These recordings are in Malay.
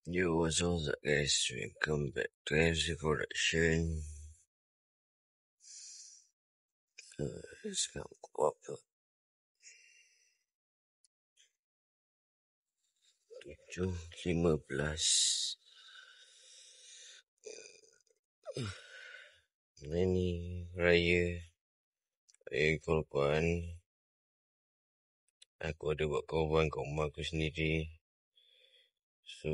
Yo, what's up guys? Welcome back to FC Production. Sekarang pukul apa? 7.15. Ini raya korban. Aku ada buat korban kat rumah aku sendiri. So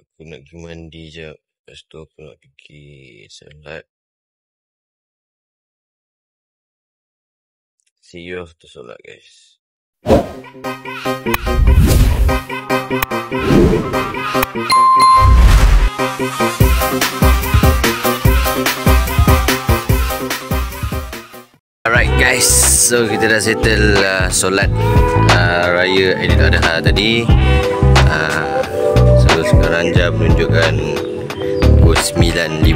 aku nak pergi mandi jap. Lepas tu aku nak pergi solat. See you after solat guys. Alright guys, so kita dah settle solat raya Aidiladha tadi. So sekarang jam menunjukkan pukul 9.05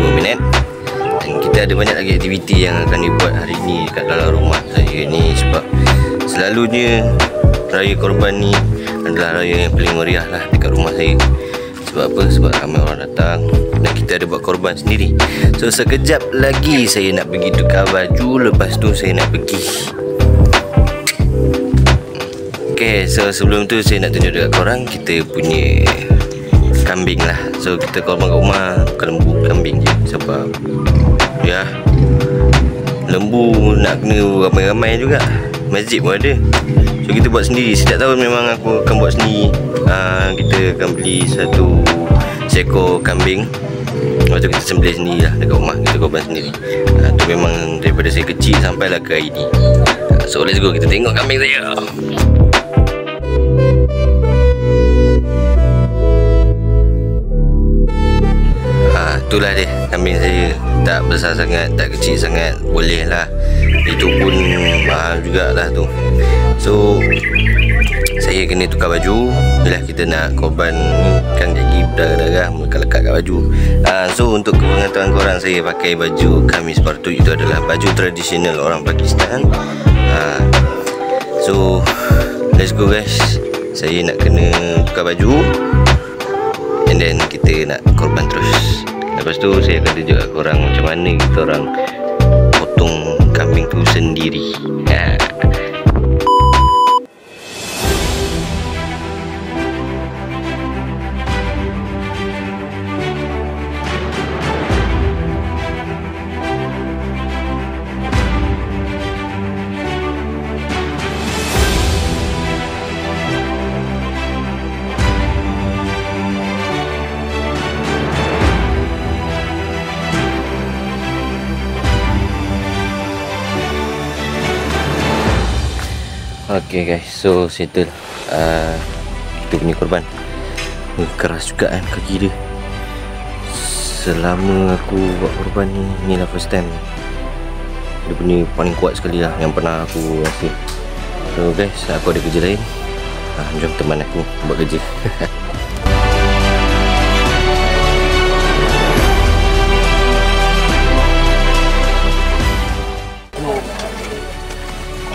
dan kita ada banyak lagi aktiviti yang akan dibuat hari ni dekat dalam rumah saya ni, sebab selalunya raya korban ni adalah raya yang paling meriah lah dekat rumah saya. Sebab apa? Sebab ramai orang datang dan kita ada buat korban sendiri. So sekejap lagi saya nak pergi tukar baju, lepas tu saya nak pergi. Okay, so sebelum tu saya nak tunjuk dekat korang kita punya kambing lah. So kita korban kat rumah bukan lembu, kambing je. Sebab ya, lembu nak kena ramai-ramai juga, masjid pun ada. So kita buat sendiri. Setiap tahun memang aku akan buat sendiri. Kita akan beli satu seekor kambing, lepas tu kita sembelih sendiri lah dekat rumah. Kita korban sendiri. Tu memang daripada saya kecil sampailah ke hari ni. So let's go, kita tengok kambing saya. Itulah dia kambing saya. Tak besar sangat, tak kecil sangat, boleh lah. Itu pun mahal jugalah tu. So saya kena tukar baju. Bila kita nak korban ni kan jadi berdarah-darah melekat-lekat kat baju. So untuk pengetahuan korang, saya pakai baju kamis partu. Itu adalah baju tradisional orang Pakistan. So let's go guys. Saya nak kena tukar baju, and then kita nak korban terus. Lepas tu saya akan tunjuk kat korang macam mana kita orang potong kambing tu sendiri. Okay guys, so settle kita punya korban. Keras juga kan kaki dia. Selama aku buat korban ni, inilah first time. Dia punya paling kuat sekali lah yang pernah aku rasa. So guys, aku ada kerja lain. Jom teman aku buat kerja.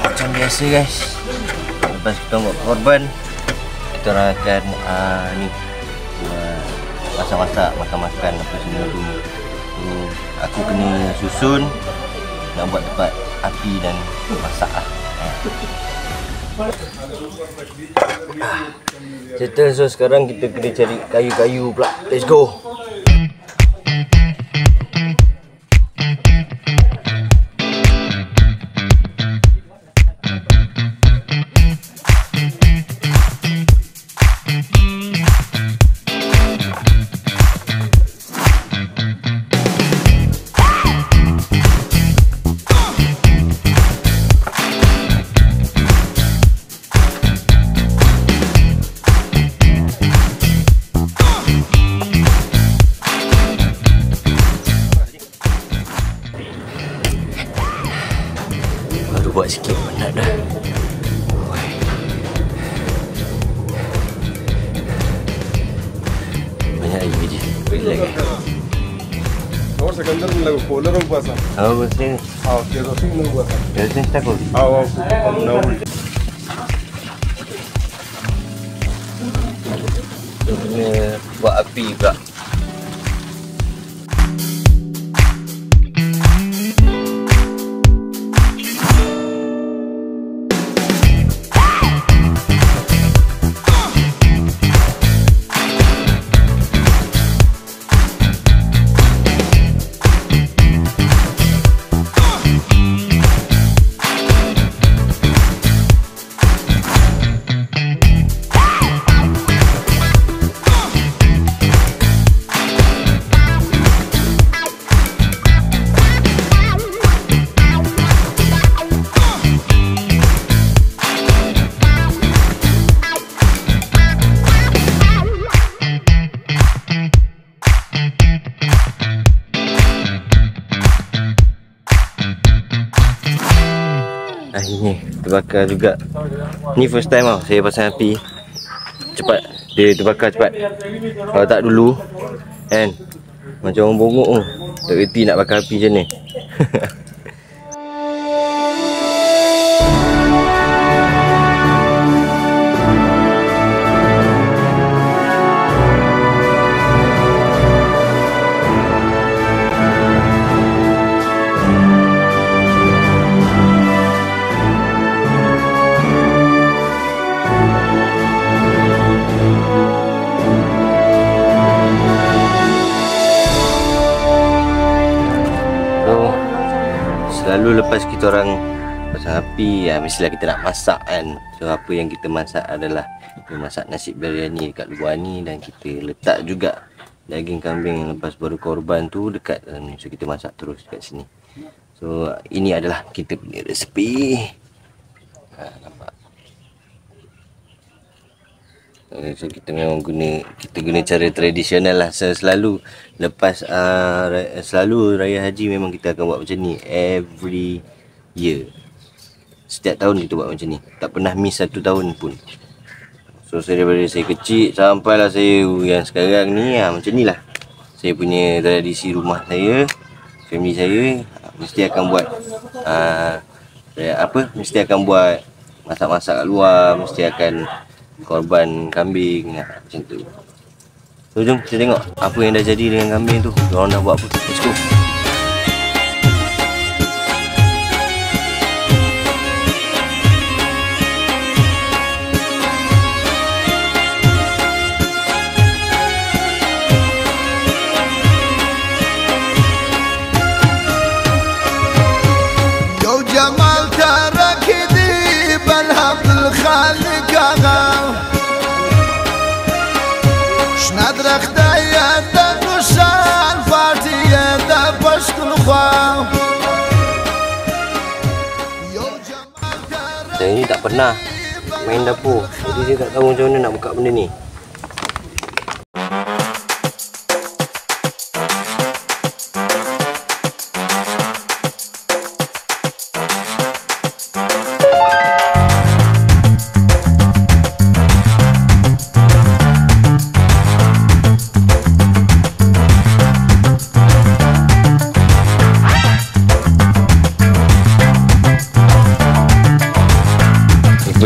Macam biasa guys, lepas kita buat korban, kita orang akan masak-masak, makan-makan apa semua tu. Aku kena susun nak buat tempat api dan masak lah. Settle. So sekarang kita kena cari kayu-kayu pula. Let's go. Buat sikit penat dah. Banyak air je. Relax. और सिकंदर में लगो कूलर में पासा आओ बस ये आओ केरोसिन में हुआ था केरोसिन स्टक हो गई आओ आओ ना तो buat api pula. Akhirnya terbakar juga. Ni first time tau saya pasang api. Cepat, dia terbakar cepat. Kalau tak dulu kan, macam orang bongok tu, tak reti nak bakar api macam ni. Selalu lepas kita orang pasang api, mestilah kita nak masak kan. So apa yang kita masak adalah kita masak nasi biryani dekat luar ni, dan kita letak juga daging kambing yang lepas baru korban tu dekat dalam ni. So kita masak terus dekat sini. So ini adalah kita punya resepi. Nampak. So kita memang guna cara tradisional lah. So, selalu lepas selalu raya haji memang kita akan buat macam ni every year. Setiap tahun kita buat macam ni, tak pernah miss satu tahun pun. So daripada saya kecil sampailah saya yang sekarang ni, macam ni lah saya punya tradisi rumah saya. Family saya mesti akan buat mesti akan buat masak-masak kat luar, mesti akan korban kambing, macam tu. So jom kita tengok apa yang dah jadi dengan kambing tu. Diorang dah buat apa. Let's go. Saya ni tak pernah main dapur, jadi saya tak tahu macam mana nak buka benda ni.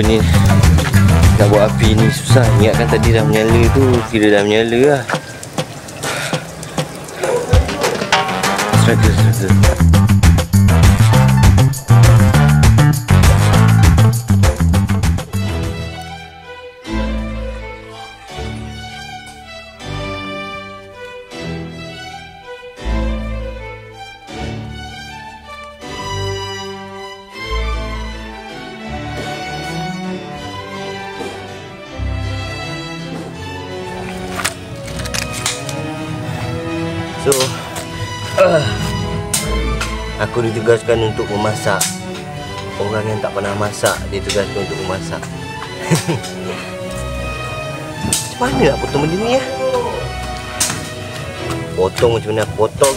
Ni nak buat api ni susah. Ingatkan tadi dah menyala tu, kira dah menyala lah. Struggle. So aku ditugaskan untuk memasak. Orang yang tak pernah masak ditugaskan untuk memasak. Macam mana nak potong benda ni ya? Potong macam mana aku potong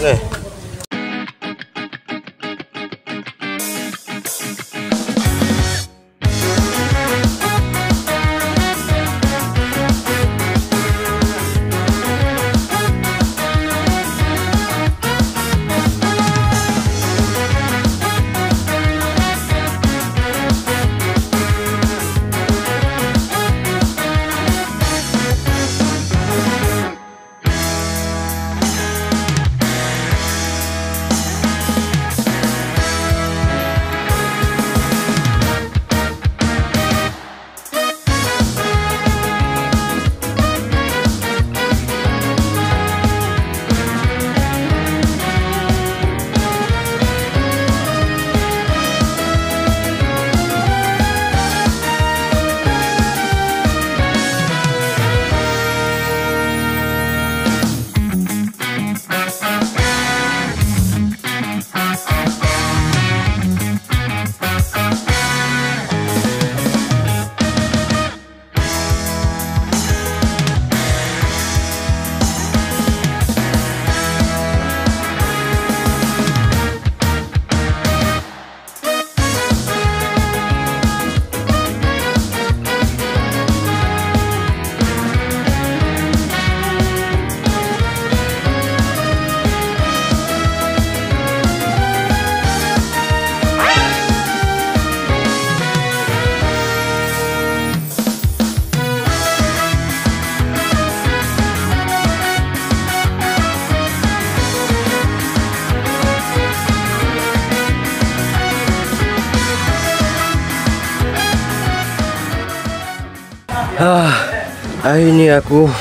Hari ni aku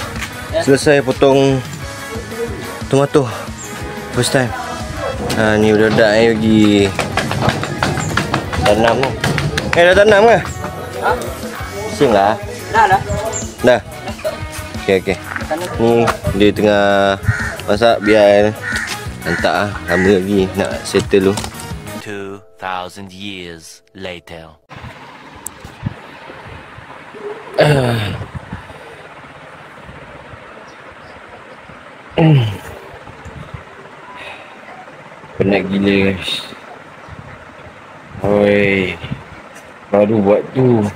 selesai potong tomato first time. Ni budak-budak pergi tanam tu. Dah tanam ke? Sim lah. Dah. Okey. Ni dia tengah masak biar hantar lama lagi nak settle tu. 2,000 years later. Penat gila guys. Oi. Baru buat tu.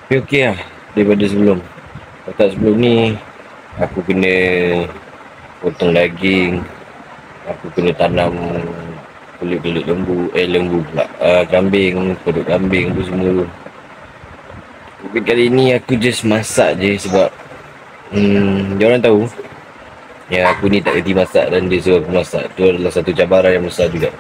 Tapi okey lah daripada sebelum. Kalau sebelum ni aku kena potong daging, aku kena tanam kulit-kulit lembu pula, kambing, kodok kambing tu semua tu. Tapi kali ni aku just masak je sebab diorang tahu yang aku ni tak kerti masak dan dia suruh aku masak. Tu adalah satu cabaran yang besar juga.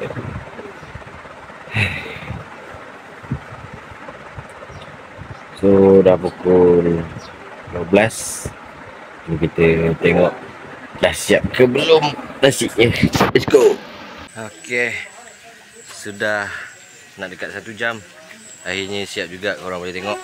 So dah pukul 12. Jom kita tengok dah siap ke belum nasinya. Let's go. Okay, sudah nak dekat 1 jam. Akhirnya siap juga, korang boleh tengok.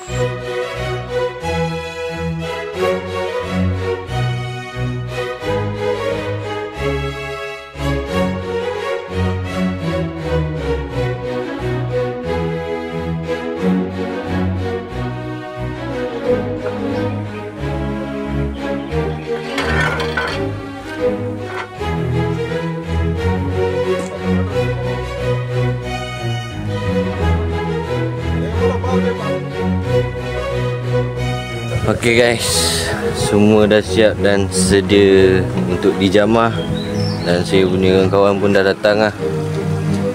Okay guys, semua dah siap dan sedia untuk dijamah. Dan saya punya kawan pun dah datang lah.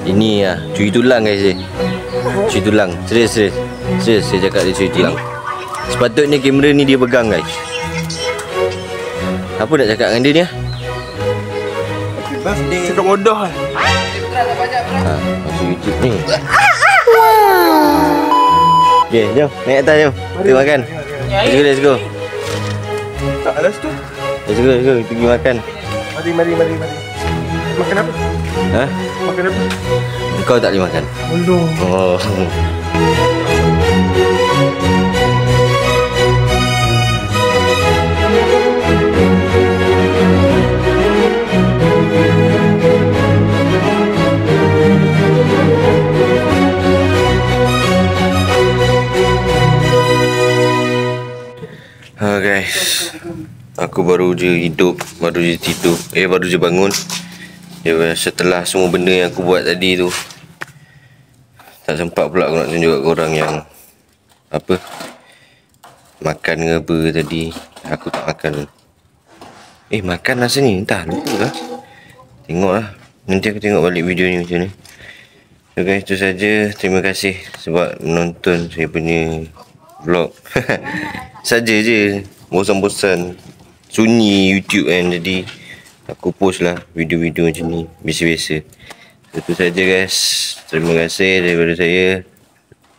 Ini lah, curi tulang guys ni. Curi tulang, serius saya cakap dia curi tulang. Sepatutnya kamera ni dia pegang guys. Apa nak cakap dengan dia ni? Cakap bodoh lah. Masuk YouTube ni. Okay, jom naik atas jom. Kita makan. Let's go. Tak ada situ. Let's go. Kita pergi makan. Mari. Makan apa? Ha? Makan apa? Kau tak boleh makan. Bodoh. Oh. Guys, aku baru je hidup, baru je tidur, baru je bangun. Setelah semua benda yang aku buat tadi tu, tak sempat pula aku nak tunjuk kat korang yang apa, makan ke apa tadi. Aku tak makan. Makan rasa ni, entah, lupa lah. Tengok lah, nanti aku tengok balik video ni macam ni. So guys, itu saja. Terima kasih sebab menonton saya punya vlog. Saja je, bosan-bosan, sunyi YouTube kan. Jadi aku post lah video-video macam ni, biasa-biasa. Itu saja guys. Terima kasih daripada saya.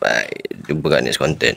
Bye. Jumpa kat next content.